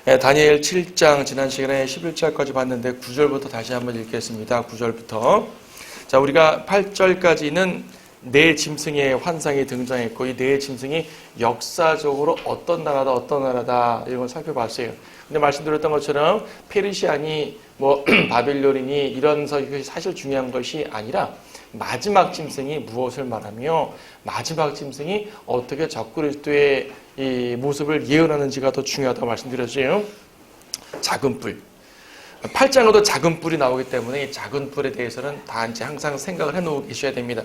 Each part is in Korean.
다니엘 7장 지난 시간에 11절까지 봤는데 9절부터 다시 한번 읽겠습니다. 9절부터. 자, 우리가 8절까지는 네 짐승의 환상이 등장했고 이 네 짐승이 역사적으로 어떤 나라다 이런 걸 살펴봤어요. 근데 말씀드렸던 것처럼 페르시아니 바빌론이니 이런 것이 사실 중요한 것이 아니라 마지막 짐승이 무엇을 말하며 마지막 짐승이 어떻게 적그리스도의 이 모습을 예언하는지가 더 중요하다고 말씀드렸어요. 작은 뿔. 8장에도 작은 뿔이 나오기 때문에 이 작은 뿔에 대해서는 다 이제 항상 생각을 해놓고 계셔야 됩니다.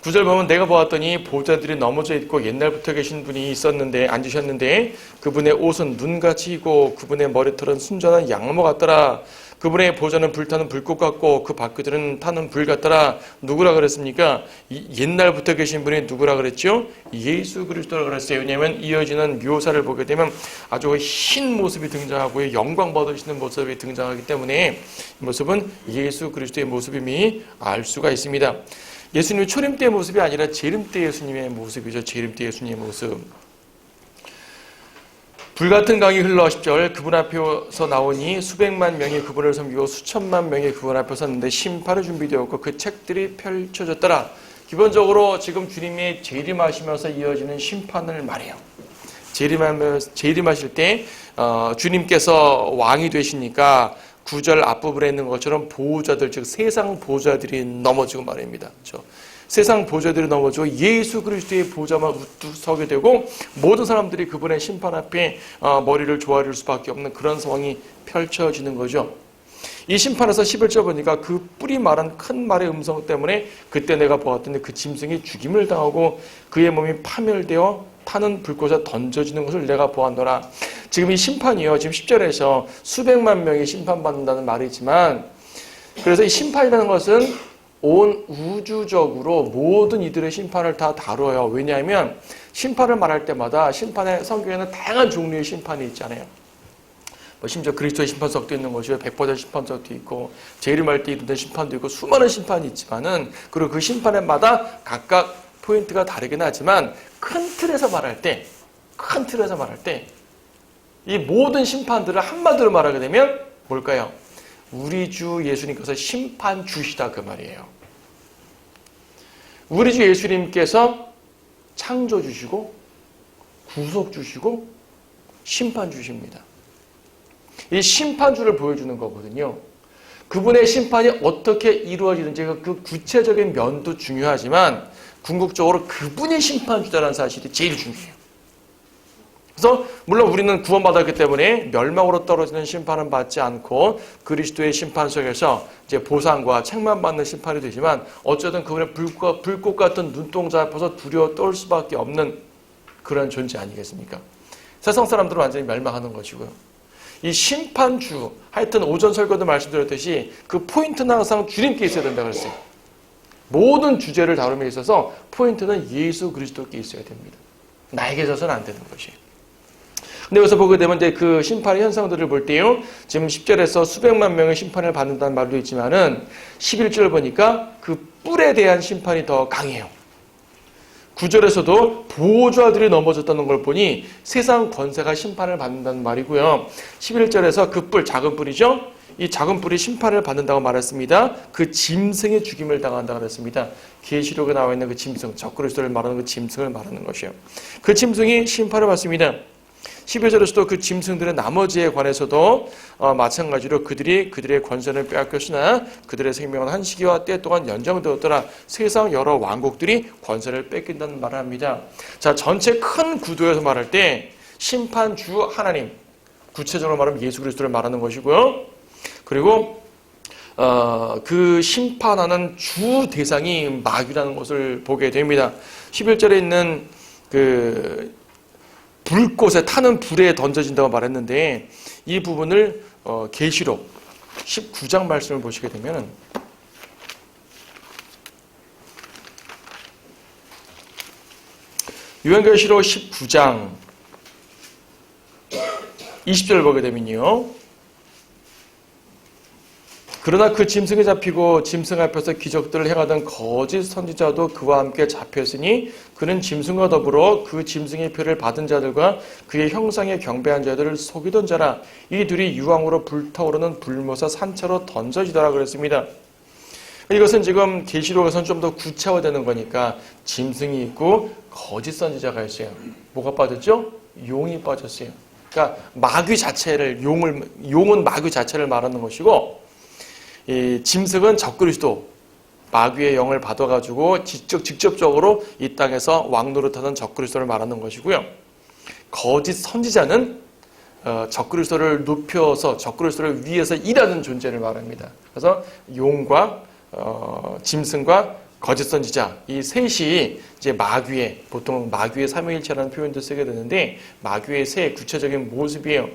9절 보면 내가 보았더니 보좌들이 넘어져 있고 옛날부터 계신 분이 있었는데 앉으셨는데 그분의 옷은 눈같이 이고 그분의 머리털은 순전한 양모 같더라. 그분의 보좌는 불타는 불꽃 같고 그 바퀴들은 타는 불 같더라. 누구라 그랬습니까? 옛날부터 계신 분이 누구라 그랬죠? 예수 그리스도라 그랬어요. 왜냐하면 이어지는 묘사를 보게 되면 아주 흰 모습이 등장하고 영광 받으시는 모습이 등장하기 때문에 이 모습은 예수 그리스도의 모습임이 알 수가 있습니다. 예수님이 초림 때의 모습이 아니라 재림 때 예수님의 모습이죠. 재림 때 예수님의 모습. 불같은 강이 흘러 10절 그분 앞에서 나오니 수백만 명이 그분을 섬기고 수천만 명이 그분 앞에 섰는데 심판이 준비되었고 그 책들이 펼쳐졌더라. 기본적으로 지금 주님이 재림하시면서 이어지는 심판을 말해요. 재림하실 때 주님께서 왕이 되시니까 9절 앞부분에 있는 것처럼 보호자들, 즉 세상 보호자들이 넘어지고 말입니다. 그렇죠? 세상 보호자들이 넘어지고 예수 그리스도의 보호자만 우뚝 서게 되고 모든 사람들이 그분의 심판 앞에 머리를 조아릴 수밖에 없는 그런 상황이 펼쳐지는 거죠. 이 심판에서 11절 보니까 그 뿔이 말한 큰 말의 음성 때문에 그때 내가 보았더니 그 짐승이 죽임을 당하고 그의 몸이 파멸되어 타는 불꽃에 던져지는 것을 내가 보았노라. 지금 이 심판이요. 지금 10절에서 수백만 명이 심판받는다는 말이지만 그래서 이 심판이라는 것은 온 우주적으로 모든 이들의 심판을 다 다뤄요. 왜냐하면 심판을 말할 때마다 심판의 성경에는 다양한 종류의 심판이 있잖아요. 심지어 그리스도의 심판석도 있는 것이고 백보자 심판석도 있고 재림할 때 이루는 심판도 있고 수많은 심판이 있지만은 그리고 그 심판에마다 각각 포인트가 다르긴 하지만 큰 틀에서 말할 때 이 모든 심판들을 한마디로 말하게 되면 뭘까요? 우리 주 예수님께서 심판 주시다 그 말이에요. 우리 주 예수님께서 창조 주시고 구속 주시고 심판 주십니다. 이 심판주를 보여주는 거거든요. 그분의 심판이 어떻게 이루어지는지 그 구체적인 면도 중요하지만 궁극적으로 그분이 심판주다라는 사실이 제일 중요해요. 그래서 물론 우리는 구원받았기 때문에 멸망으로 떨어지는 심판은 받지 않고 그리스도의 심판 속에서 이제 보상과 책만 받는 심판이 되지만 어쨌든 그분의 불꽃 같은 눈동자 앞에서 두려워 떨 수밖에 없는 그런 존재 아니겠습니까? 세상 사람들은 완전히 멸망하는 것이고요. 이 심판주, 하여튼 오전 설교도 말씀드렸듯이 그 포인트는 항상 주님께 있어야 된다고 그랬어요. 모든 주제를 다룸에 있어서 포인트는 예수 그리스도께 있어야 됩니다. 나에게 있어서는 안 되는 것이에요. 근데 여기서 보게 되면 이제 그 심판의 현상들을 볼 때요. 지금 10절에서 수백만 명의 심판을 받는다는 말도 있지만은 11절 보니까 그 뿔에 대한 심판이 더 강해요. 9절에서도 보호자들이 넘어졌다는 걸 보니 세상 권세가 심판을 받는다는 말이고요. 11절에서 그 뿔, 작은 뿔이죠. 이 작은 뿔이 심판을 받는다고 말했습니다. 그 짐승의 죽임을 당한다고 그랬습니다. 계시록에 나와 있는 그 짐승, 적그리스도를 말하는 그 짐승을 말하는 것이에요. 그 짐승이 심판을 받습니다. 12절에서도 그 짐승들의 나머지에 관해서도 마찬가지로 그들의 권세는 빼앗겼으나 그들의 생명은 한 시기와 때 동안 연장되었더라. 세상 여러 왕국들이 권세를 뺏긴다는 말을 합니다. 자, 전체 큰 구도에서 말할 때 심판주 하나님, 구체적으로 말하면 예수 그리스도를 말하는 것이고요. 그리고 그 심판하는 주 대상이 마귀라는 것을 보게 됩니다. 11절에 있는 그 불꽃에 타는 불에 던져진다고 말했는데 이 부분을 계시록 19장 말씀을 보시게 되면 요한계시록 19장 20절을 보게 되면요. 그러나 그 짐승에 잡히고 짐승 앞에서 기적들을 행하던 거짓 선지자도 그와 함께 잡혔으니 그는 짐승과 더불어 그 짐승의 표를 받은 자들과 그의 형상에 경배한 자들을 속이던 자라. 이 둘이 유황으로 불타오르는 불모사 산채로 던져지더라 그랬습니다. 이것은 지금 계시록에서는 좀 더 구체화되는 거니까 짐승이 있고 거짓 선지자가 있어요. 뭐가 빠졌죠? 용이 빠졌어요. 그러니까 마귀 자체를 용은 마귀 자체를 말하는 것이고, 이 짐승은 적그리스도 마귀의 영을 받아가지고 직접적으로 이 땅에서 왕노릇하는 적그리스도를 말하는 것이고요. 거짓 선지자는 적그리스도를 높여서 적그리스도를 위해서 일하는 존재를 말합니다. 그래서 용과 짐승과 거짓 선지자, 이 셋이 이제 보통 마귀의 삼위일체라는 표현도 쓰게 되는데, 마귀의 세 구체적인 모습이에요.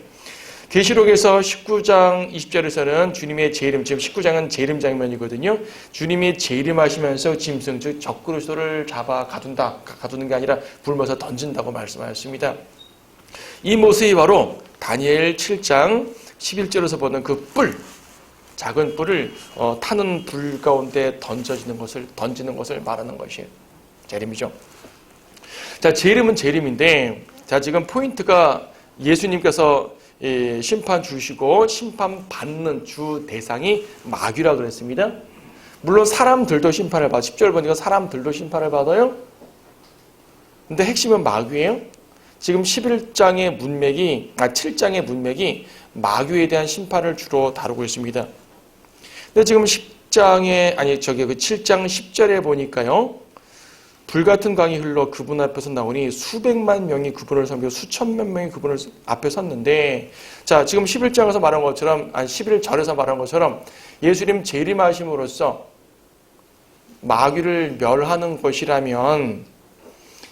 계시록에서 19장 20절에서는 주님의 재림, 지금 19장은 재림 장면이거든요. 주님이 재림하시면서 짐승, 즉 적그리스도를 잡아 가두는 게 아니라 불모서 던진다고 말씀하였습니다. 이 모습이 바로 다니엘 7장 11절에서 보는 그 작은 뿔을 타는 불 가운데 던지는 것을 말하는 것이에요. 재림이죠. 자, 재림은 재림인데, 자, 지금 포인트가 예수님께서 심판 주시고 심판 받는 주 대상이 마귀라고 그랬습니다. 물론 사람들도 심판을 받아요. 10절 보니까 사람들도 심판을 받아요. 근데 핵심은 마귀예요. 지금 7장의 문맥이 마귀에 대한 심판을 주로 다루고 있습니다. 근데 지금 7장 10절에 보니까요, 불같은 강이 흘러 그분 앞에서 나오니 수백만 명이 그분을 섬기고 수천만 명이 그분을 앞에 섰는데, 자, 지금 11장에서 말한 것처럼, 11절에서 말한 것처럼 예수님 재림하심으로써 마귀를 멸하는 것이라면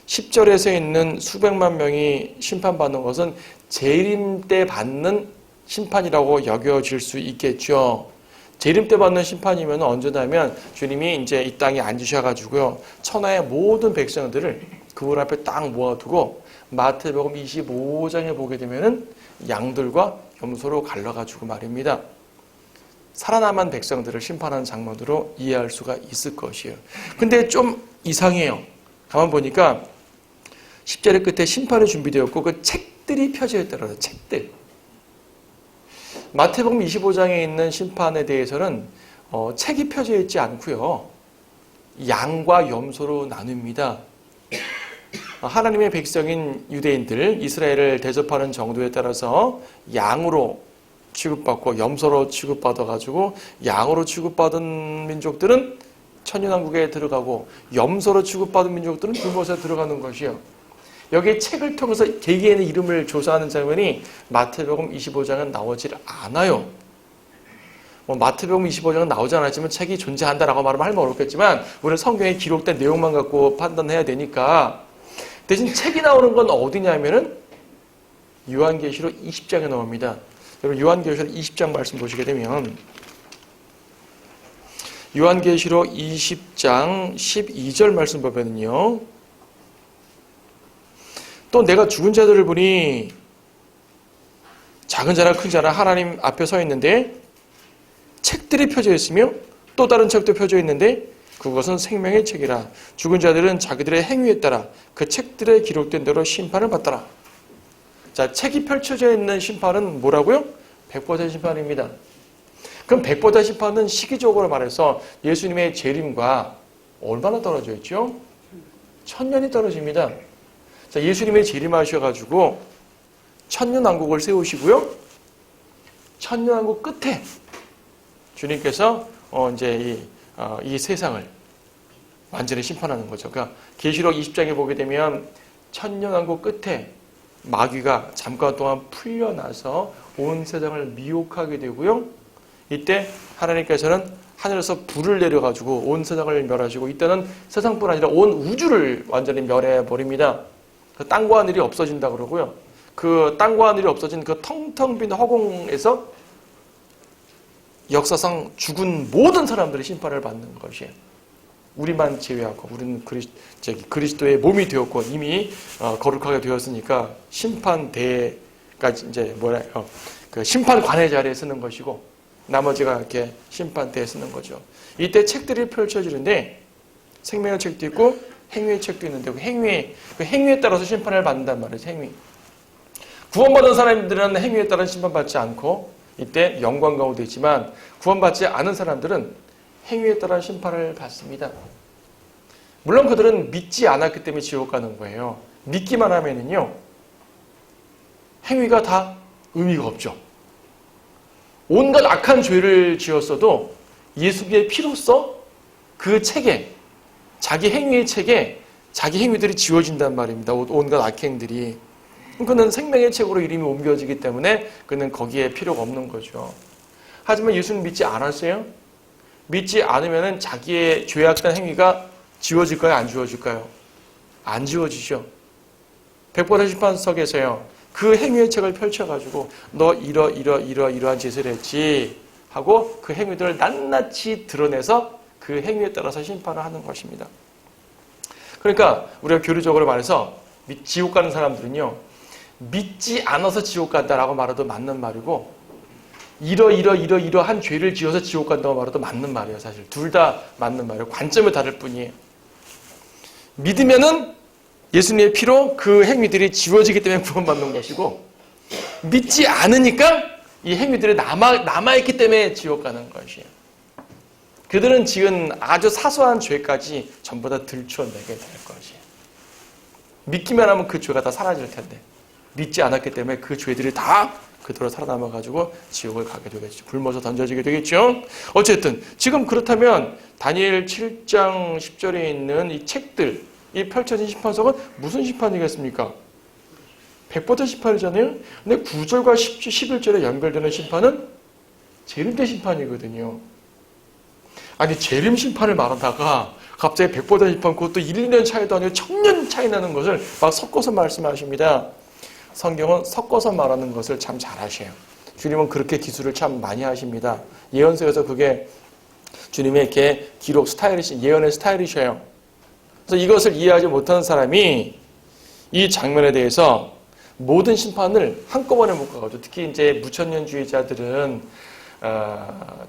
10절에서 있는 수백만 명이 심판받는 것은 재림 때 받는 심판이라고 여겨질 수 있겠죠. 재림 때 받는 심판이면 언제냐면 주님이 이제 이 땅에 앉으셔가지고요, 천하의 모든 백성들을 그분 앞에 딱 모아두고 마태복음 25장에 보게 되면은 양들과 염소로 갈라가지고 말입니다. 살아남은 백성들을 심판하는 장면으로 이해할 수가 있을 것이에요. 근데 좀 이상해요. 가만 보니까 10절의 끝에 심판이 준비되었고 그 책들이 펴져 있더라고요. 책들. 마태복음 25장에 있는 심판에 대해서는 책이 펴져 있지 않고요, 양과 염소로 나눕니다. 하나님의 백성인 유대인들, 이스라엘을 대접하는 정도에 따라서 양으로 취급받고 염소로 취급받아가지고, 양으로 취급받은 민족들은 천년왕국에 들어가고 염소로 취급받은 민족들은 불못에 들어가는 것이요. 여기 책을 통해서 개개인의 이름을 조사하는 장면이 마태복음 25장은 나오질 않아요. 마태복음 25장은 나오지 않았지만 책이 존재한다라고 말하면 할 말 없겠지만 우리는 성경에 기록된 내용만 갖고 판단해야 되니까, 대신 책이 나오는 건 어디냐면은 요한계시록 20장에 나옵니다. 여러분 요한계시록 20장 말씀 보시게 되면 요한계시록 20장 12절 말씀 보면은요, 또 내가 죽은 자들을 보니 작은 자나 큰 자나 하나님 앞에 서 있는데 책들이 펴져 있으며 또 다른 책도 펴져 있는데 그것은 생명의 책이라. 죽은 자들은 자기들의 행위에 따라 그 책들에 기록된 대로 심판을 받더라. 자, 책이 펼쳐져 있는 심판은 뭐라고요? 백보자 심판입니다. 그럼 백보자 심판은 시기적으로 말해서 예수님의 재림과 얼마나 떨어져 있죠? 1000년이 떨어집니다. 자, 예수님의 재림하셔가지고 천년왕국을 세우시고요, 천년왕국 끝에 주님께서 이제 이 세상을 완전히 심판하는 거죠. 그러니까 계시록 20장에 보게 되면 천년왕국 끝에 마귀가 잠깐 동안 풀려나서 온 세상을 미혹하게 되고요, 이때 하나님께서는 하늘에서 불을 내려가지고 온 세상을 멸하시고, 이때는 세상뿐 아니라 온 우주를 완전히 멸해버립니다. 그 땅과 하늘이 없어진다 그러고요, 그 땅과 하늘이 없어진 그 텅텅 빈 허공에서 역사상 죽은 모든 사람들이 심판을 받는 것이에요. 우리만 제외하고, 우리는 그리스도의 몸이 되었고 이미 거룩하게 되었으니까 심판대가 이제 그 심판관의 자리에 서는 것이고, 나머지가 이렇게 심판대에 쓰는 거죠. 이때 책들이 펼쳐지는데 생명의 책도 있고 행위의 책도 있는데 그 행위에 따라서 심판을 받는단 말이죠. 행위. 구원받은 사람들은 행위에 따라 심판받지 않고 이때 영광 가운데 있지만 구원받지 않은 사람들은 행위에 따라 심판을 받습니다. 물론 그들은 믿지 않았기 때문에 지옥 가는 거예요. 믿기만 하면은요, 행위가 다 의미가 없죠. 온갖 악한 죄를 지었어도 예수의 피로써 그 책에, 자기 행위의 책에 자기 행위들이 지워진단 말입니다. 온갖 악행들이. 그는 생명의 책으로 이름이 옮겨지기 때문에 그는 거기에 필요가 없는 거죠. 하지만 예수는 믿지 않았어요? 믿지 않으면 자기의 죄악된 행위가 지워질까요? 안 지워질까요? 안 지워지죠. 백보다 심판석에서요. 그 행위의 책을 펼쳐가지고 너 이러한 짓을 했지 하고 그 행위들을 낱낱이 드러내서 그 행위에 따라서 심판을 하는 것입니다. 그러니까 우리가 교리적으로 말해서 지옥 가는 사람들은요. 믿지 않아서 지옥 간다라고 말해도 맞는 말이고 이러한 죄를 지어서 지옥 간다고 말해도 맞는 말이에요. 사실 둘 다 맞는 말이에요. 관점이 다를 뿐이에요. 믿으면은 예수님의 피로 그 행위들이 지워지기 때문에 구원받는 것이고 믿지 않으니까 이 행위들이 남아있기 때문에 지옥 가는 것이에요. 그들은 지은 아주 사소한 죄까지 전부 다 들춰내게 될 것이에요. 믿기만 하면 그 죄가 다 사라질 텐데 믿지 않았기 때문에 그 죄들이 다 그대로 살아남아가지고 지옥을 가게 되겠죠. 굶어서 던져지게 되겠죠. 어쨌든 지금 그렇다면 다니엘 7장 10절에 있는 이 책들, 이 펼쳐진 심판석은 무슨 심판이겠습니까? 백보자 심판이잖아요. 근데 9절과 11절에 연결되는 심판은 재림대 심판이거든요. 아니 재림 심판을 말하다가 갑자기 백보자 심판 그것도 1, 2년 차이도 아니고 1000년 차이 나는 것을 막 섞어서 말씀하십니다. 성경은 섞어서 말하는 것을 참 잘하셔요. 주님은 그렇게 기술을 참 많이 하십니다. 예언서에서 그게 주님의 이렇게 기록 예언의 스타일이셔요. 그래서 이것을 이해하지 못하는 사람이 이 장면에 대해서 모든 심판을 한꺼번에 못 가가지고 특히 이제 무천년주의자들은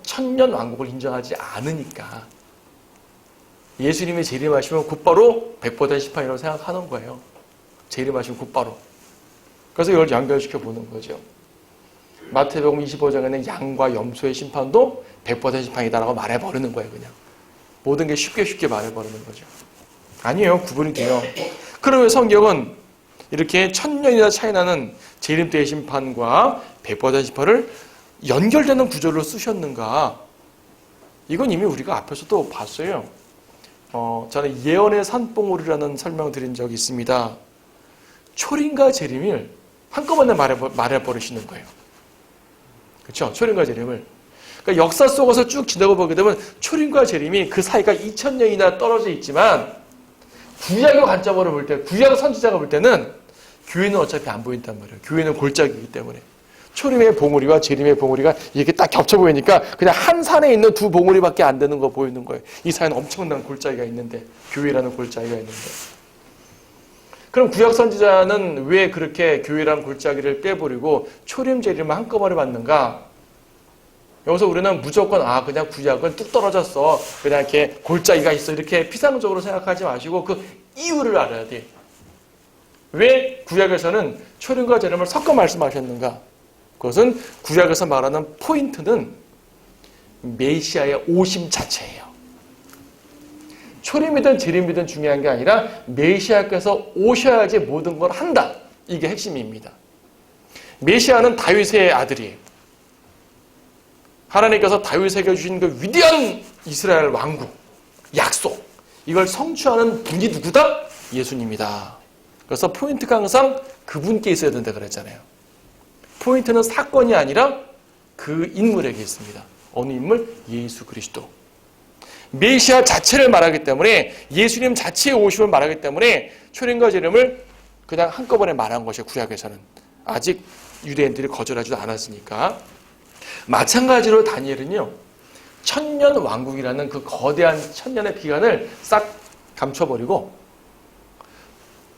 천년 왕국을 인정하지 않으니까 예수님이 재림하시면 곧바로 백보자 심판이라고 생각하는 거예요. 재림하시면 곧바로. 그래서 이걸 연결시켜 보는 거죠. 마태복음 25장에는 양과 염소의 심판도 백보자 심판이다라고 말해버리는 거예요. 그냥 모든 게 쉽게 말해버리는 거죠. 아니에요. 구분이 돼요. 그러면 성경은 이렇게 1000년이나 차이나는 재림 때의 심판과 백보자 심판을 연결되는 구절로 쓰셨는가? 이건 이미 우리가 앞에서도 봤어요. 저는 예언의 산봉우리라는 설명을 드린 적이 있습니다. 초림과 재림을 한꺼번에 말해버리시는 거예요. 그렇죠? 초림과 재림을. 그러니까 역사 속에서 쭉 지나고 보게 되면 초림과 재림이 그 사이가 2000년이나 떨어져 있지만 구약의 관점으로 볼 때, 구약 선지자가 볼 때는 교회는 어차피 안 보인단 말이에요. 교회는 골짜기이기 때문에. 초림의 봉우리와 재림의 봉우리가 이렇게 딱 겹쳐 보이니까 그냥 한 산에 있는 두 봉우리밖에 안 되는 거 보이는 거예요. 이 사이는 엄청난 골짜기가 있는데, 교회라는 골짜기가 있는데. 그럼 구약 선지자는 왜 그렇게 교회라는 골짜기를 빼버리고 초림, 재림을 한꺼번에 받는가? 여기서 우리는 무조건 그냥 구약은 뚝 떨어졌어. 그냥 이렇게 골짜기가 있어. 이렇게 피상적으로 생각하지 마시고 그 이유를 알아야 돼. 왜 구약에서는 초림과 재림을 섞어 말씀하셨는가? 그것은 구약에서 말하는 포인트는 메시아의 오심 자체예요. 초림이든 재림이든 중요한 게 아니라 메시아께서 오셔야지 모든 걸 한다. 이게 핵심입니다. 메시아는 다윗의 아들이에요. 하나님께서 다윗에게 주신 그 위대한 이스라엘 왕국, 약속, 이걸 성취하는 분이 누구다? 예수님이다. 그래서 포인트가 항상 그분께 있어야 된다 그랬잖아요. 포인트는 사건이 아니라 그 인물에게 있습니다. 어느 인물? 예수 그리스도. 메시아 자체를 말하기 때문에 예수님 자체의 오심을 말하기 때문에 초림과 재림을 그냥 한꺼번에 말한 것이에요. 구약에서는. 아직 유대인들이 거절하지도 않았으니까. 마찬가지로 다니엘은요. 천년 왕국이라는 그 거대한 천년의 기간을 싹 감춰버리고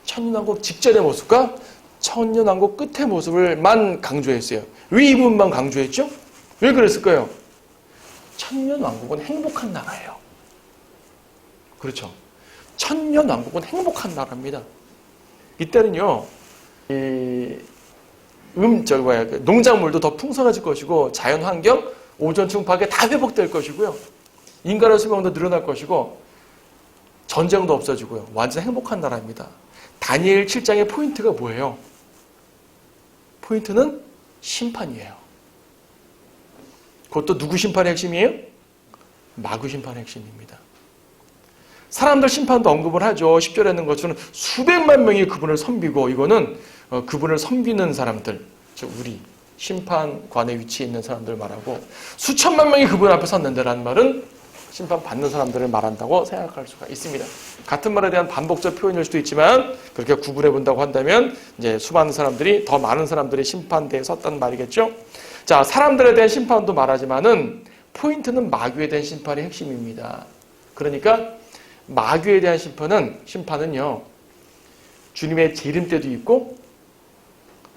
천년왕국 직전의 모습과 천년왕국 끝의 모습을만 강조했어요. 왜 이 부분만 강조했죠? 왜 그랬을까요? 천년왕국은 행복한 나라예요. 그렇죠. 천년왕국은 행복한 나라입니다. 이때는요, 농작물도 더 풍성해질 것이고, 자연환경, 오존층 파괴 다 회복될 것이고요. 인간의 수명도 늘어날 것이고, 전쟁도 없어지고요. 완전 행복한 나라입니다. 다니엘 7장의 포인트가 뭐예요? 포인트는 심판이에요. 그것도 누구 심판의 핵심이에요? 마귀 심판의 핵심입니다. 사람들 심판도 언급을 하죠. 10절에 있는 것처럼 수백만 명이 그분을 섬기고, 이거는 그분을 섬기는 사람들, 즉 우리 심판관에 위치해 있는 사람들 말하고, 수천만 명이 그분 앞에 섰는데라는 말은 심판받는 사람들을 말한다고 생각할 수가 있습니다. 같은 말에 대한 반복적 표현일 수도 있지만 그렇게 구분해 본다고 한다면 이제 수많은 사람들이, 더 많은 사람들이 심판대에 섰단 말이겠죠. 자, 사람들에 대한 심판도 말하지만은 포인트는 마귀에 대한 심판이 핵심입니다. 그러니까 마귀에 대한 심판은요, 주님의 재림 때도 있고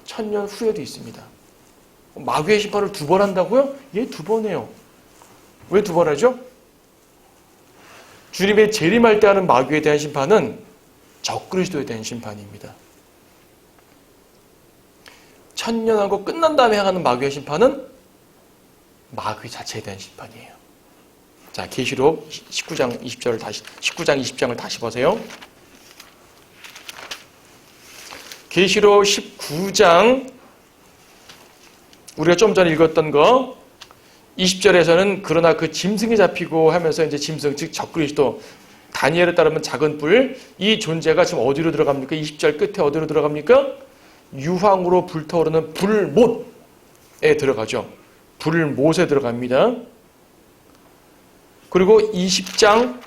천년 후에도 있습니다. 마귀의 심판을 2번 한다고요? 예, 2번 해요. 왜 2번 하죠? 주님의 재림할 때 하는 마귀에 대한 심판은 적그리스도에 대한 심판입니다. 천년하고 끝난 다음에 행하는 마귀의 심판은 마귀 자체에 대한 심판이에요. 자, 계시록 19장 20장을 다시 보세요. 계시록 19장, 우리가 좀 전에 읽었던 거, 20절에서는 그러나 그 짐승이 잡히고 하면서 이제 짐승, 즉 적그리스도, 다니엘에 따르면 작은 뿔, 이 존재가 지금 어디로 들어갑니까? 20절 끝에 어디로 들어갑니까? 유황으로 불타오르는 불못에 들어가죠. 불못에 들어갑니다. 그리고 20장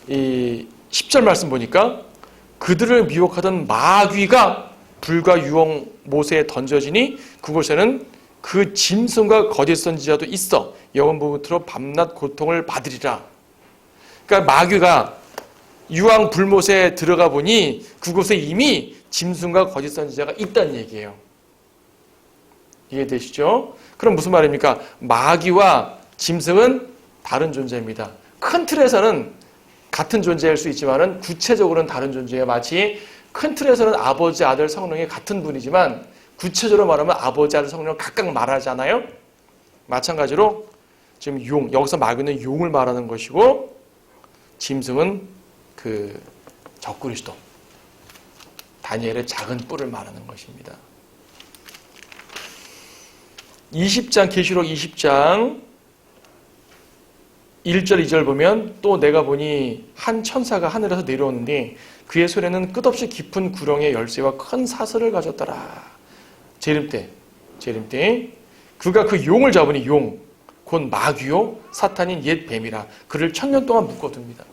10절 말씀 보니까 그들을 미혹하던 마귀가 불과 유황못에 던져지니 그곳에는 그 짐승과 거짓 선지자도 있어 영원부터로 밤낮 고통을 받으리라. 그러니까 마귀가 유황 불못에 들어가 보니 그곳에 이미 짐승과 거짓 선지자가 있다는 얘기예요. 이해되시죠? 그럼 무슨 말입니까? 마귀와 짐승은 다른 존재입니다. 큰 틀에서는 같은 존재일 수 있지만 구체적으로는 다른 존재예요. 마치 큰 틀에서는 아버지, 아들, 성령이 같은 분이지만 구체적으로 말하면 아버지, 아들, 성령을 각각 말하잖아요. 마찬가지로 지금 여기서 마귀는 용을 말하는 것이고 짐승은 그 적그리스도, 다니엘의 작은 뿔을 말하는 것입니다. 20장, 계시록 20장 1절, 2절 보면 또 내가 보니 한 천사가 하늘에서 내려오는데 그의 손에는 끝없이 깊은 구렁의 열쇠와 큰 사슬을 가졌더라. 재림 때 그가 그 용을 잡으니 용, 곧 마귀요 사탄인 옛 뱀이라 그를 1000년 동안 묶어둡니다.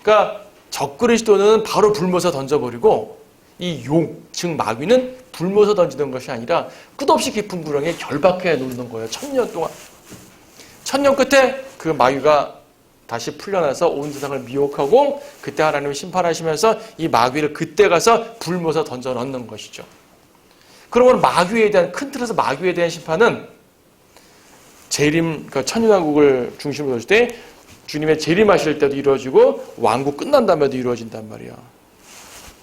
그러니까 적그리스도는 바로 불못에 던져버리고 이 용, 즉 마귀는 불못에 던지는 것이 아니라 끝없이 깊은 구렁에 결박해 놓는 거예요. 1000년 동안. 1000년 끝에 그 마귀가 다시 풀려나서 온 세상을 미혹하고 그때 하나님을 심판하시면서 이 마귀를 그때 가서 불못에 던져 넣는 것이죠. 그러면 마귀에 대한, 큰 틀에서 마귀에 대한 심판은 재림, 그러니까 천년왕국을 중심으로 볼 때 주님의 재림하실 때도 이루어지고 왕국 끝난 다음에도 이루어진단 말이야.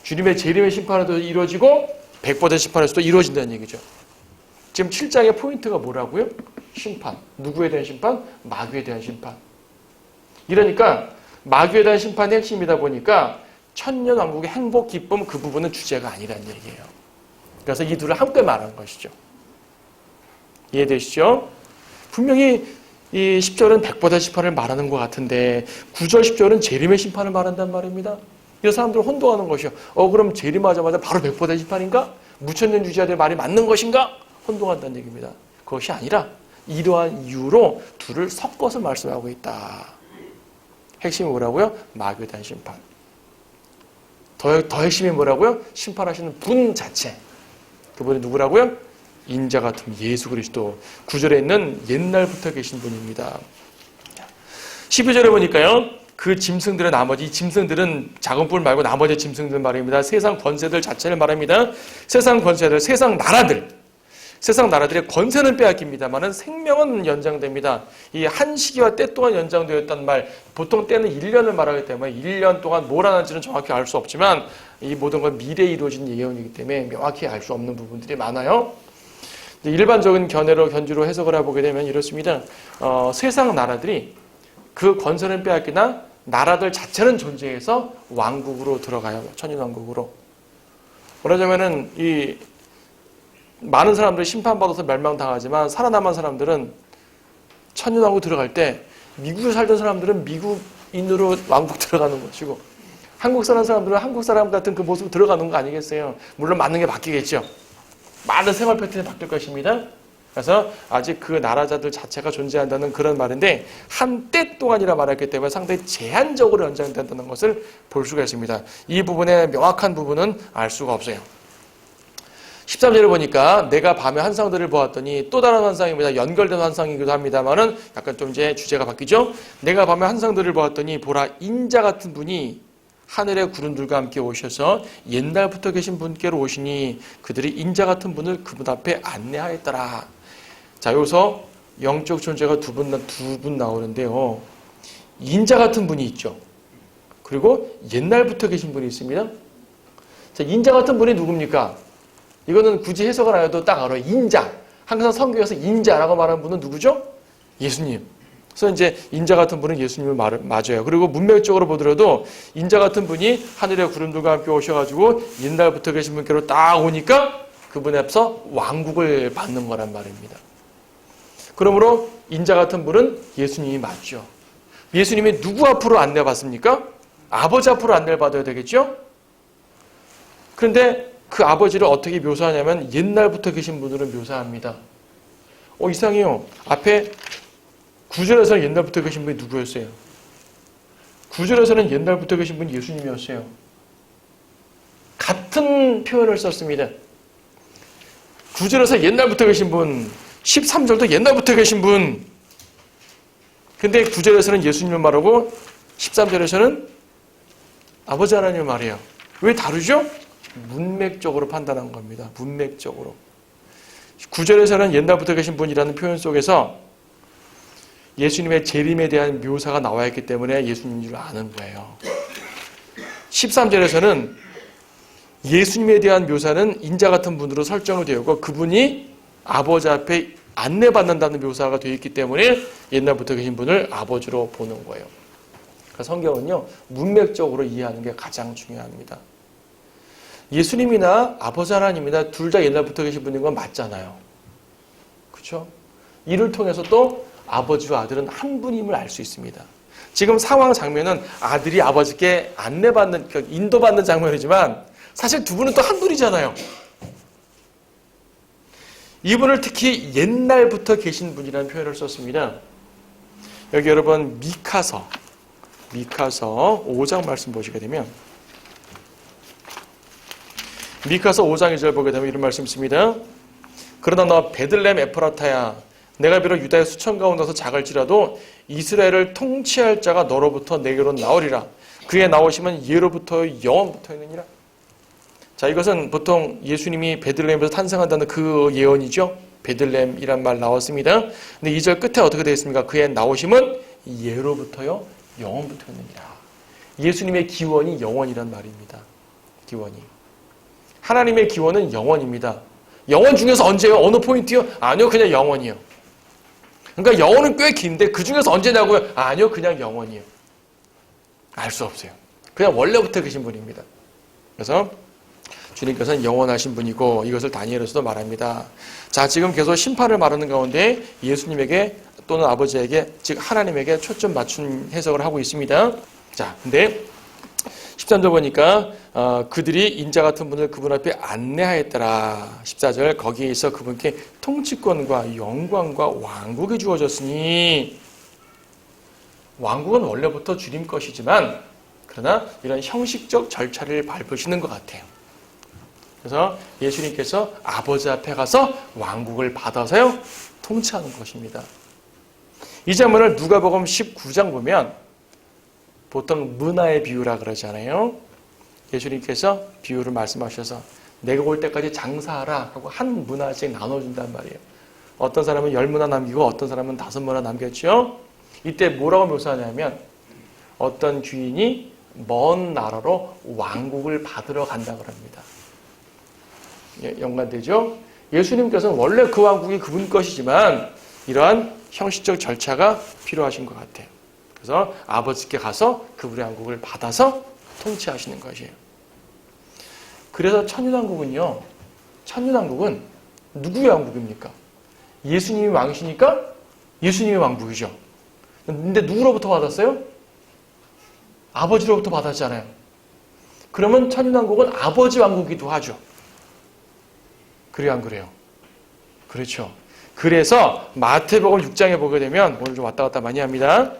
주님의 재림의 심판에도 이루어지고 백보자 심판에서도 이루어진다는 얘기죠. 지금 7장의 포인트가 뭐라고요? 심판. 누구에 대한 심판? 마귀에 대한 심판. 이러니까 마귀에 대한 심판이 핵심이다 보니까 천년왕국의 행복, 기쁨 그 부분은 주제가 아니라는 얘기예요. 그래서 이 둘을 함께 말하는 것이죠. 이해되시죠? 분명히 이 10절은 백보자 심판을 말하는 것 같은데 9절, 10절은 재림의 심판을 말한단 말입니다. 이 사람들은 혼동하는 것이요. 그럼 재림하자마자 바로 백보자 심판인가? 무천년 유지하될 말이 맞는 것인가? 혼동한다는 얘기입니다. 그것이 아니라 이러한 이유로 둘을 섞어서 말씀하고 있다. 핵심이 뭐라고요? 마귀에 대한 심판. 더 핵심이 뭐라고요? 심판하시는 분 자체. 그분이 누구라고요? 인자 같은 예수 그리스도. 9절에 있는 옛날부터 계신 분입니다. 12절에 보니까요. 그 짐승들의 나머지, 이 짐승들은 작은 뿔 말고 나머지 짐승들 말입니다. 세상 권세들 자체를 말합니다. 세상 권세들, 세상 나라들. 세상 나라들의 권세는 빼앗깁니다만은 생명은 연장됩니다. 이 한 시기와 때 동안 연장되었다는 말, 보통 때는 1년을 말하기 때문에 1년 동안 뭘 하는지는 정확히 알 수 없지만 이 모든 건 미래에 이루어진 예언이기 때문에 명확히 알 수 없는 부분들이 많아요. 일반적인 견주로 해석을 해보게 되면 이렇습니다. 세상 나라들이 그 권세는 빼앗기나 나라들 자체는 존재해서 왕국으로 들어가요. 천인왕국으로. 말하자면은 이 많은 사람들이 심판받아서 멸망당하지만 살아남은 사람들은 천년왕국 들어갈 때 미국에 살던 사람들은 미국인으로 왕국 들어가는 것이고 한국 사는 사람들은 한국 사람 같은 그 모습으로 들어가는 거 아니겠어요? 물론 많은 게 바뀌겠죠. 많은 생활 패턴이 바뀔 것입니다. 그래서 아직 그 나라자들 자체가 존재한다는 그런 말인데 한때 동안이라 말했기 때문에 상당히 제한적으로 연장된다는 것을 볼 수가 있습니다. 이 부분의 명확한 부분은 알 수가 없어요. 13절을 보니까 내가 밤에 환상들을 보았더니 또 다른 환상입니다. 연결된 환상이기도 합니다만은 약간 좀 이제 주제가 바뀌죠. 내가 밤에 환상들을 보았더니 보라 인자 같은 분이 하늘의 구름들과 함께 오셔서 옛날부터 계신 분께로 오시니 그들이 인자 같은 분을 그분 앞에 안내하였더라. 자, 여기서 영적 존재가 두 분 나오는데요. 인자 같은 분이 있죠. 그리고 옛날부터 계신 분이 있습니다. 자, 인자 같은 분이 누굽니까? 이거는 굳이 해석을 안 해도 딱 알아요. 인자. 항상 성경에서 인자라고 말하는 분은 누구죠? 예수님. 그래서 이제 인자 같은 분은 예수님을 맞아요. 그리고 문맥적으로 보더라도 인자 같은 분이 하늘의 구름들과 함께 오셔가지고 옛날부터 계신 분께로 딱 오니까 그분 앞에서 왕국을 받는 거란 말입니다. 그러므로 인자 같은 분은 예수님이 맞죠. 예수님이 누구 앞으로 안내받습니까? 아버지 앞으로 안내를 받아야 되겠죠? 그런데 그 아버지를 어떻게 묘사하냐면 옛날부터 계신 분으로 묘사합니다. 이상해요. 앞에 9절에서는 옛날부터 계신 분이 누구였어요? 9절에서는 옛날부터 계신 분이 예수님이었어요. 같은 표현을 썼습니다. 9절에서 옛날부터 계신 분, 13절도 옛날부터 계신 분. 근데 9절에서는 예수님을 말하고 13절에서는 아버지 하나님을 말해요. 왜 다르죠? 문맥적으로 판단한 겁니다. 문맥적으로. 9절에서는 옛날부터 계신 분이라는 표현 속에서 예수님의 재림에 대한 묘사가 나와 있기 때문에 예수님인 줄 아는 거예요. 13절에서는 예수님에 대한 묘사는 인자 같은 분으로 설정이 되었고 그분이 아버지 앞에 안내받는다는 묘사가 되어 있기 때문에 옛날부터 계신 분을 아버지로 보는 거예요. 그러니까 성경은요, 문맥적으로 이해하는 게 가장 중요합니다. 예수님이나 아버지 하나님이나 둘 다 옛날부터 계신 분인 건 맞잖아요. 그렇죠? 이를 통해서 또 아버지와 아들은 한 분임을 알 수 있습니다. 지금 상황 장면은 아들이 아버지께 안내받는, 인도받는 장면이지만 사실 두 분은 또 한 분이잖아요. 이분을 특히 옛날부터 계신 분이라는 표현을 썼습니다. 여기 여러분 미카서 5장 말씀 보시게 되면 미카서 5장 2절 보게 되면 이런 말씀 있습니다. 그러나 너 베들레헴 에프라타야 내가 비록 유다의 수천 가운데서 작을지라도 이스라엘을 통치할 자가 너로부터 내게로 나오리라. 그의 나오심은 예로부터 영원부터 있느니라. 자, 이것은 보통 예수님이 베들레헴에서 탄생한다는 그 예언이죠. 베들레헴이란 말 나왔습니다. 근데 2절 끝에 어떻게 되어 있습니까? 그의 나오심은 예로부터요 영원부터 있느니라. 예수님의 기원이 영원이란 말입니다. 기원이. 하나님의 기원은 영원입니다. 영원 중에서 언제요? 어느 포인트요? 아니요, 그냥 영원이요. 그러니까 영원은 꽤 긴데 그 중에서 언제냐고요? 아니요, 그냥 영원이요. 알 수 없어요. 그냥 원래부터 계신 분입니다. 그래서 주님께서는 영원하신 분이고 이것을 다니엘에서도 말합니다. 자, 지금 계속 심판을 말하는 가운데 예수님에게 또는 아버지에게 즉 하나님에게 초점 맞춘 해석을 하고 있습니다. 자, 근데 13절 보니까 그들이 인자 같은 분을 그분 앞에 안내하였더라. 14절 거기에 있어 그분께 통치권과 영광과 왕국이 주어졌으니 왕국은 원래부터 주님 것이지만 그러나 이런 형식적 절차를 밟으시는 것 같아요. 그래서 예수님께서 아버지 앞에 가서 왕국을 받아서요 통치하는 것입니다. 이 장면을 누가복음 19장 보면 보통 문화의 비유라 그러잖아요. 예수님께서 비유를 말씀하셔서 내가 올 때까지 장사하라 하고 한 문화씩 나눠준단 말이에요. 어떤 사람은 10문화 남기고 어떤 사람은 5문화 남겼죠. 이때 뭐라고 묘사하냐면 어떤 귀인이 먼 나라로 왕국을 받으러 간다고 합니다. 연관되죠? 예수님께서는 원래 그 왕국이 그분 것이지만 이러한 형식적 절차가 필요하신 것 같아요. 그래서 아버지께 가서 그분의 왕국을 받아서 통치하시는 것이에요. 그래서 천년왕국은요. 천년왕국은 누구의 왕국입니까? 예수님이 왕이시니까 예수님의 왕국이죠. 근데 누구로부터 받았어요? 아버지로부터 받았잖아요. 그러면 천년왕국은 아버지 왕국이기도 하죠. 그래요, 안 그래요? 그렇죠. 그래서 마태복음 6장에 보게 되면 오늘 좀 왔다 갔다 많이 합니다.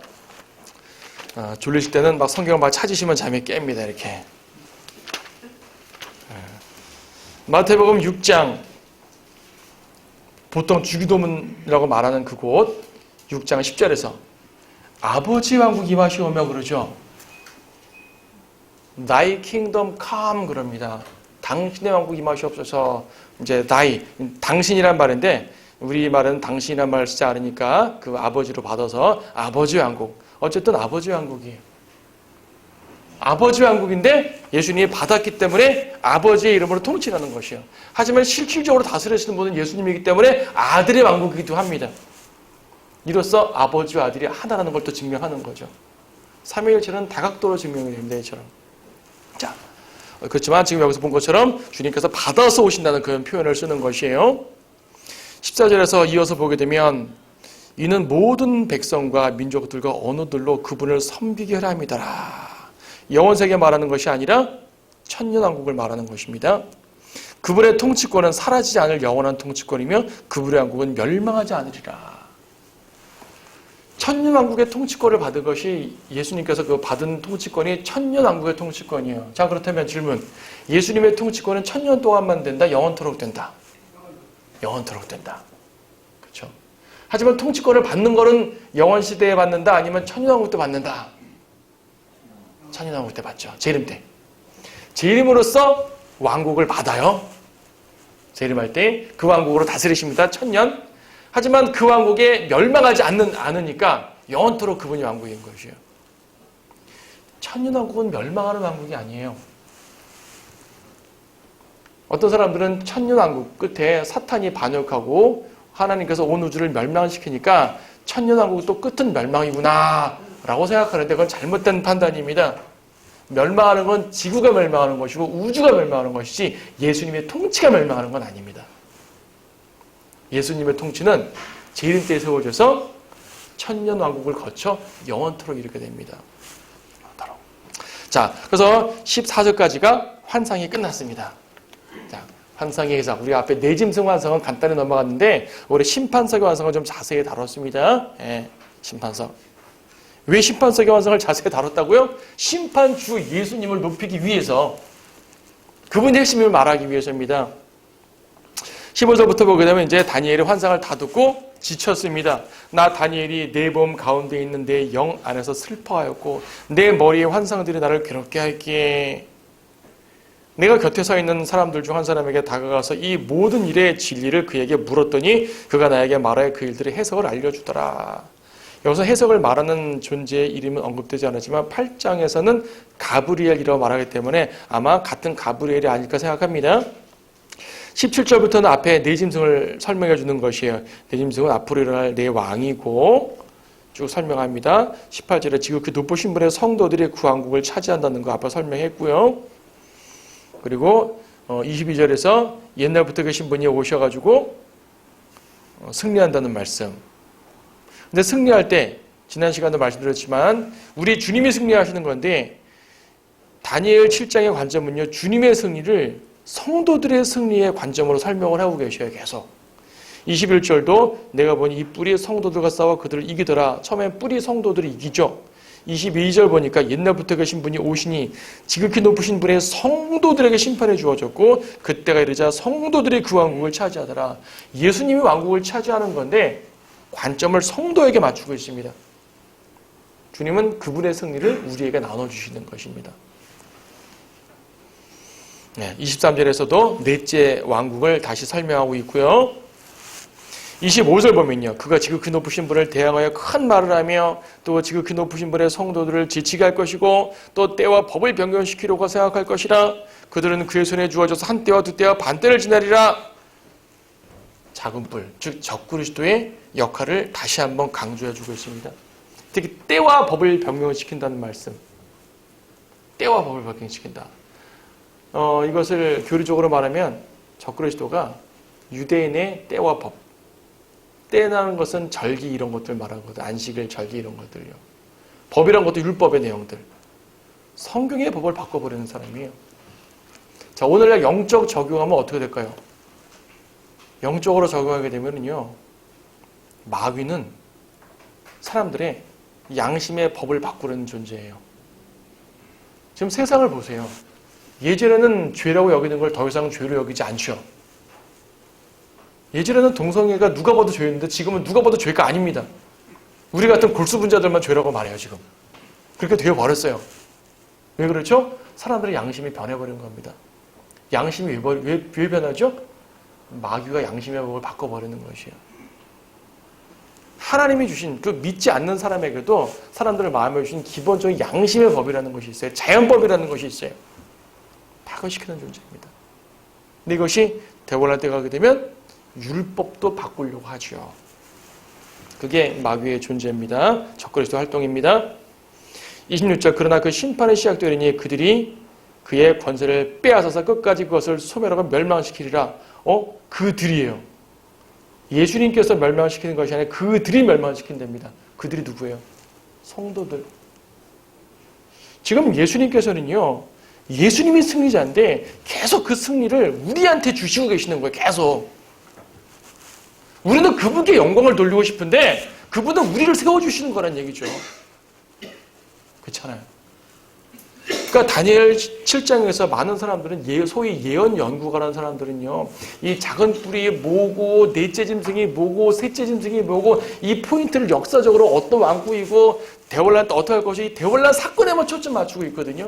졸리실 때는 막 성경을 막 찾으시면 잠이 깹니다. 이렇게. 마태복음 6장 보통 주기도문이라고 말하는 그곳 6장 10절에서 아버지 왕국 임하시오며 그러죠. Thy kingdom come 그럽니다. 당신의 왕국 임하시옵소서. 이제 thy 당신이란 말인데 우리 말은 당신이란 말을 쓰지 않으니까 그 아버지로 받아서 아버지 왕국. 어쨌든 아버지 왕국이에요. 아버지 왕국인데 예수님이 받았기 때문에 아버지의 이름으로 통치하는 것이에요. 하지만 실질적으로 다스리시는 분은 예수님이기 때문에 아들의 왕국이기도 합니다. 이로써 아버지와 아들이 하나라는 걸 또 증명하는 거죠. 삼위일체는 다각도로 증명이 됩니다. 이처럼. 자, 그렇지만 지금 여기서 본 것처럼 주님께서 받아서 오신다는 그런 표현을 쓰는 것이에요. 14절에서 이어서 보게 되면 이는 모든 백성과 민족들과 언어들로 그분을 섬기게 하라 함이더라. 영원세계 말하는 것이 아니라 천년왕국을 말하는 것입니다. 그분의 통치권은 사라지지 않을 영원한 통치권이며 그분의 왕국은 멸망하지 않으리라. 천년왕국의 통치권을 받은 것이 예수님께서 그 받은 통치권이 천년왕국의 통치권이에요. 자, 그렇다면 질문. 예수님의 통치권은 천년 동안만 된다? 영원토록 된다? 영원토록 된다. 그렇죠? 하지만 통치권을 받는 것은 영원시대에 받는다? 아니면 천년왕국 때 받는다? 천년왕국 때 받죠. 재림 때. 재림으로써 왕국을 받아요. 재림할 때 그 왕국으로 다스리십니다. 천년. 하지만 그 왕국에 멸망하지 않으니까 영원토록 그분이 왕국인 것이에요. 천년왕국은 멸망하는 왕국이 아니에요. 어떤 사람들은 천년왕국 끝에 사탄이 반역하고 하나님께서 온 우주를 멸망시키니까 천년왕국 또 끝은 멸망이구나 라고 생각하는데 그건 잘못된 판단입니다. 멸망하는 건 지구가 멸망하는 것이고 우주가 멸망하는 것이지 예수님의 통치가 멸망하는 건 아닙니다. 예수님의 통치는 재림 때 세워져서 천년왕국을 거쳐 영원토록 이르게 됩니다. 자, 그래서 14절까지가 환상이 끝났습니다. 자, 환상의 해석. 우리 앞에 내짐승 환상은 간단히 넘어갔는데 올해 심판석의 환상을 좀 자세히 다뤘습니다. 예, 심판석. 왜 심판석의 환상을 자세히 다뤘다고요? 심판주 예수님을 높이기 위해서 그분의 핵심을 말하기 위해서입니다. 15절부터 보게 되면 이제 다니엘이 환상을 다 듣고 지쳤습니다. 나 다니엘이 내 몸 가운데 있는 내 영 안에서 슬퍼하였고 내 머리의 환상들이 나를 괴롭게 할기에 내가 곁에 서 있는 사람들 중 한 사람에게 다가가서 이 모든 일의 진리를 그에게 물었더니 그가 나에게 말하여 그 일들의 해석을 알려주더라. 여기서 해석을 말하는 존재의 이름은 언급되지 않았지만 8장에서는 가브리엘이라고 말하기 때문에 아마 같은 가브리엘이 아닐까 생각합니다. 17절부터는 앞에 내짐승을 설명해 주는 것이에요. 내짐승은 앞으로 일어날 내 왕이고 쭉 설명합니다. 18절에 지극히 높으신 분의 성도들이 그 왕국을 차지한다는 거 앞에 설명했고요. 그리고 22절에서 옛날부터 계신 분이 오셔가지고 승리한다는 말씀. 근데 승리할 때 지난 시간도 말씀드렸지만 우리 주님이 승리하시는 건데 다니엘 7장의 관점은요. 주님의 승리를 성도들의 승리의 관점으로 설명을 하고 계셔요. 계속. 21절도 내가 보니 이 뿔이 성도들과 싸워 그들을 이기더라. 처음엔 뿔이 성도들을 이기죠. 22절 보니까 옛날부터 계신 분이 오시니 지극히 높으신 분의 성도들에게 심판이 주어졌고 그때가 이르자 성도들이 그 왕국을 차지하더라. 예수님이 왕국을 차지하는 건데 관점을 성도에게 맞추고 있습니다. 주님은 그분의 승리를 우리에게 나눠주시는 것입니다. 23절에서도 넷째 왕국을 다시 설명하고 있고요. 25절 보면요. 그가 지극히 높으신 분을 대항하여 큰 말을 하며 또 지극히 높으신 분의 성도들을 지치게 할 것이고 또 때와 법을 변경시키려고 생각할 것이라. 그들은 그의 손에 주어져서 한 때와 두 때와 반 때를 지나리라. 작은 뿔, 즉 적그리스도의 역할을 다시 한번 강조해주고 있습니다. 특히 때와 법을 변경시킨다는 말씀. 때와 법을 변경시킨다. 이것을 교리적으로 말하면 적그리스도가 유대인의 때와 법. 때라는 것은 절기 이런 것들 말하는 거든. 안식일, 절기 이런 것들요. 법이란 것도 율법의 내용들. 성경의 법을 바꿔버리는 사람이에요. 자, 오늘날 영적 적용하면 어떻게 될까요? 영적으로 적용하게 되면요. 마귀는 사람들의 양심의 법을 바꾸려는 존재예요. 지금 세상을 보세요. 예전에는 죄라고 여기는 걸 더 이상 죄로 여기지 않죠. 예전에는 동성애가 누가 봐도 죄였는데 지금은 누가 봐도 죄가 아닙니다. 우리 같은 골수분자들만 죄라고 말해요, 지금. 그렇게 되어버렸어요. 왜 그렇죠? 사람들의 양심이 변해버린 겁니다. 양심이 왜 변하죠? 마귀가 양심의 법을 바꿔버리는 것이에요. 하나님이 주신 그 믿지 않는 사람에게도 사람들의 마음에 주신 기본적인 양심의 법이라는 것이 있어요. 자연법이라는 것이 있어요. 파괴시키는 존재입니다. 근데 이것이 대원할 때가 가게 되면 율법도 바꾸려고 하죠. 그게 마귀의 존재입니다. 적그리스도 활동입니다. 26절 그러나 그 심판이 시작되리니 그들이 그의 권세를 빼앗아서 끝까지 그것을 소멸하고 멸망시키리라. 그들이에요. 예수님께서 멸망시키는 것이 아니라 그들이 멸망시킨답니다. 그들이 누구예요? 성도들. 지금 예수님께서는요. 예수님이 승리자인데 계속 그 승리를 우리한테 주시고 계시는 거예요. 계속. 우리는 그분께 영광을 돌리고 싶은데 그분은 우리를 세워주시는 거란 얘기죠. 그렇잖아요. 그러니까 다니엘 7장에서 많은 사람들은 소위 예언 연구가라는 사람들은요. 이 작은 뿔이 뭐고 넷째 짐승이 뭐고 셋째 짐승이 뭐고 이 포인트를 역사적으로 어떤 왕국이고 대원란 때 어떻게 할 것이 이 대원란 사건에만 초점 맞추고 있거든요.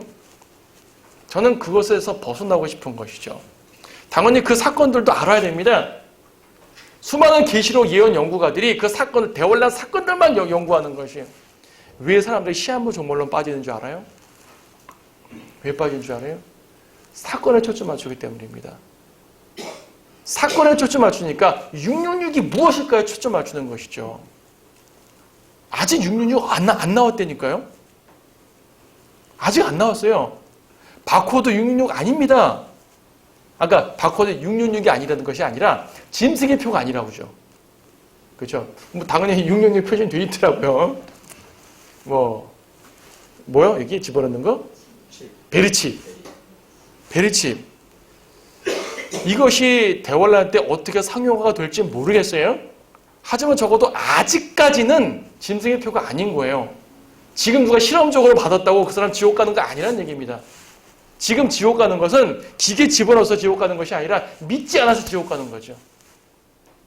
저는 그것에서 벗어나고 싶은 것이죠. 당연히 그 사건들도 알아야 됩니다. 수많은 계시록 예언 연구가들이 그 사건을 대원란 사건들만 연구하는 것이에요. 왜 사람들이 시한부 종말론 빠지는 줄 알아요? 왜 빠진 줄 알아요? 사건에 초점 맞추기 때문입니다. 사건에 초점 맞추니까 666이 무엇일까에 초점 맞추는 것이죠. 아직 666 안 나왔다니까요. 아직 안 나왔어요. 바코드 666 아닙니다. 아까 바코드 666이 아니라는 것이 아니라 짐승의 표가 아니라고죠. 그렇죠? 당연히 666 표시는 돼 있더라고요. 뭐요? 여기 집어넣는 거? 베르칩. 이것이 대원란 때 어떻게 상용화가 될지 모르겠어요. 하지만 적어도 아직까지는 짐승의 표가 아닌 거예요. 지금 누가 실험적으로 받았다고 그 사람 지옥 가는 거 아니라는 얘기입니다. 지금 지옥 가는 것은 기계 집어넣어서 지옥 가는 것이 아니라 믿지 않아서 지옥 가는 거죠.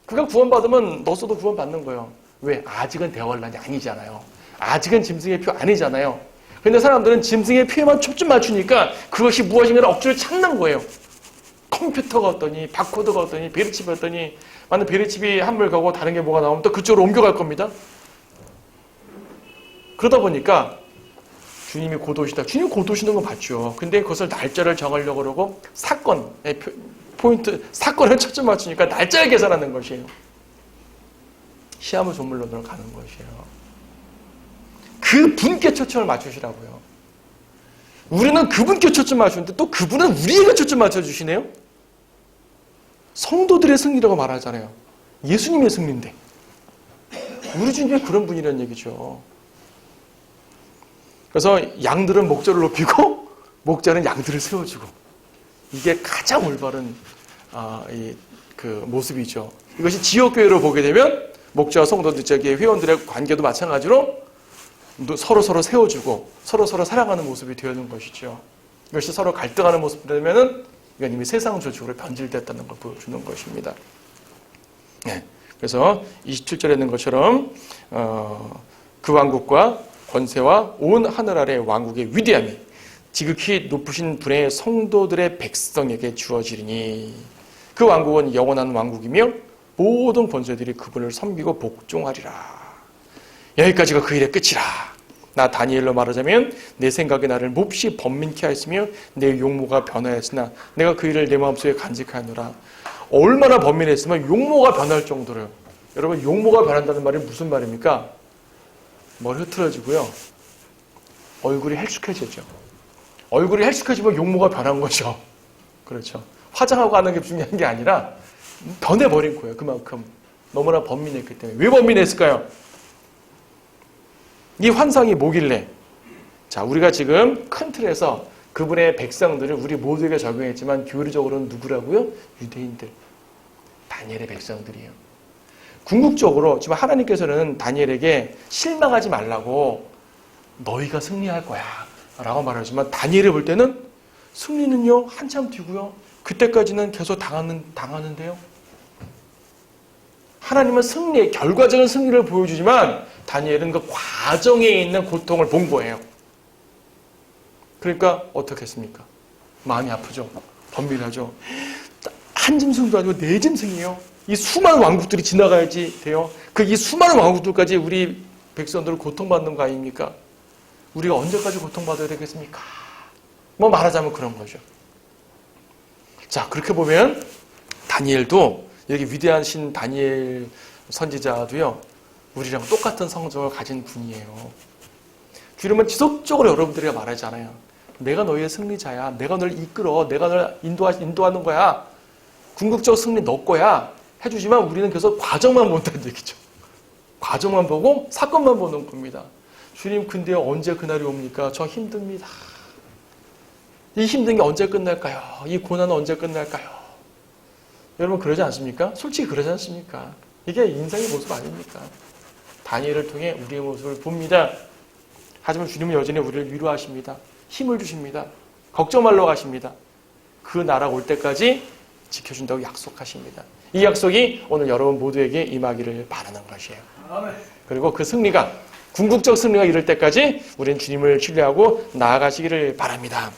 그가 구원받으면 너서도 구원받는 거예요. 왜? 아직은 대원란이 아니잖아요. 아직은 짐승의 표 아니잖아요. 근데 사람들은 짐승의 표에만 초점 맞추니까 그것이 무엇인가를 억지로 찾는 거예요. 컴퓨터가 어떠니, 바코드가 어떠니, 베르칩이 어떠니, 만약 베르칩이 한물 가고 다른 게 뭐가 나오면 또 그쪽으로 옮겨갈 겁니다. 그러다 보니까 주님이 곧 오시다. 주님이 곧 오시는 건 맞죠. 근데 그것을 날짜를 정하려고 그러고 사건의 포인트, 사건에 초점 맞추니까 날짜를 계산하는 것이에요. 시한부 종말론으로 가는 것이에요. 그 분께 초점을 맞추시라고요. 우리는 그분께 초점 맞추는데 또 그분은 우리에게 초점 맞춰주시네요. 성도들의 승리라고 말하잖아요. 예수님의 승리인데. 우리 주님이 그런 분이라는 얘기죠. 그래서 양들은 목자를 높이고 목자는 양들을 세워주고 이게 가장 올바른 모습이죠. 이것이 지역교회로 보게 되면 목자와 성도들, 회원들의 관계도 마찬가지로 서로 세워주고 서로 사랑하는 모습이 되는 것이죠. 이것이 서로 갈등하는 모습이라면은 이건 이미 세상 조직으로 변질됐다는 걸 보여주는 것입니다. 네. 그래서 27절에 있는 것처럼 그 왕국과 권세와 온 하늘 아래 왕국의 위대함이 지극히 높으신 분의 성도들의 백성에게 주어지리니 그 왕국은 영원한 왕국이며 모든 권세들이 그분을 섬기고 복종하리라. 여기까지가 그 일의 끝이라. 나 다니엘로 말하자면 내 생각이 나를 몹시 번민케 하였으며 내 용모가 변하였으나 내가 그 일을 내 마음속에 간직하노라. 얼마나 번민했으면 용모가 변할 정도로요. 여러분, 용모가 변한다는 말이 무슨 말입니까? 머리 흐트러지고요. 얼굴이 헬쑥해지죠. 얼굴이 헬쑥해지면 용모가 변한 거죠. 그렇죠. 화장하고 하는 게 중요한 게 아니라 변해버린 거예요. 그만큼 너무나 번민했기 때문에. 왜 번민했을까요? 이 환상이 뭐길래? 자, 우리가 지금 큰 틀에서 그분의 백성들을 우리 모두에게 적용했지만 교리적으로는 누구라고요? 유대인들. 다니엘의 백성들이에요. 궁극적으로 지금 하나님께서는 다니엘에게 실망하지 말라고 너희가 승리할 거야 라고 말하지만 다니엘이 볼 때는 승리는요 한참 뒤고요. 그때까지는 계속 당하는데요. 하나님은 승리의 결과적인 승리를 보여주지만 다니엘은 그 과정에 있는 고통을 본 거예요. 그러니까 어떻게 했습니까? 마음이 아프죠. 번민하죠. 한 짐승도 아니고 네 짐승이에요. 이 수많은 왕국들이 지나가야지 돼요. 그 이 수많은 왕국들까지 우리 백성들을 고통받는 거 아닙니까? 우리가 언제까지 고통받아야 되겠습니까? 뭐 말하자면 그런 거죠. 자, 그렇게 보면 다니엘도 여기 위대한 신 다니엘 선지자도요. 우리랑 똑같은 성적을 가진 분이에요. 그러면 지속적으로 여러분들이 말하잖아요. 내가 너희의 승리자야. 내가 널 이끌어. 내가 널 인도하는 거야. 궁극적 승리 너 거야. 해주지만 우리는 계속 과정만 본다는 얘기죠. 과정만 보고 사건만 보는 겁니다. 주님, 근데 언제 그날이 옵니까? 저 힘듭니다. 이 힘든 게 언제 끝날까요? 이 고난은 언제 끝날까요? 여러분 그러지 않습니까? 솔직히 그러지 않습니까? 이게 인생의 모습 아닙니까? 다니엘을 통해 우리의 모습을 봅니다. 하지만 주님은 여전히 우리를 위로하십니다. 힘을 주십니다. 걱정 말라고 하십니다. 그 나라 올 때까지 지켜준다고 약속하십니다. 이 약속이 오늘 여러분 모두에게 임하기를 바라는 것이에요. 그리고 그 승리가 궁극적 승리가 이룰 때까지 우리는 주님을 신뢰하고 나아가시기를 바랍니다.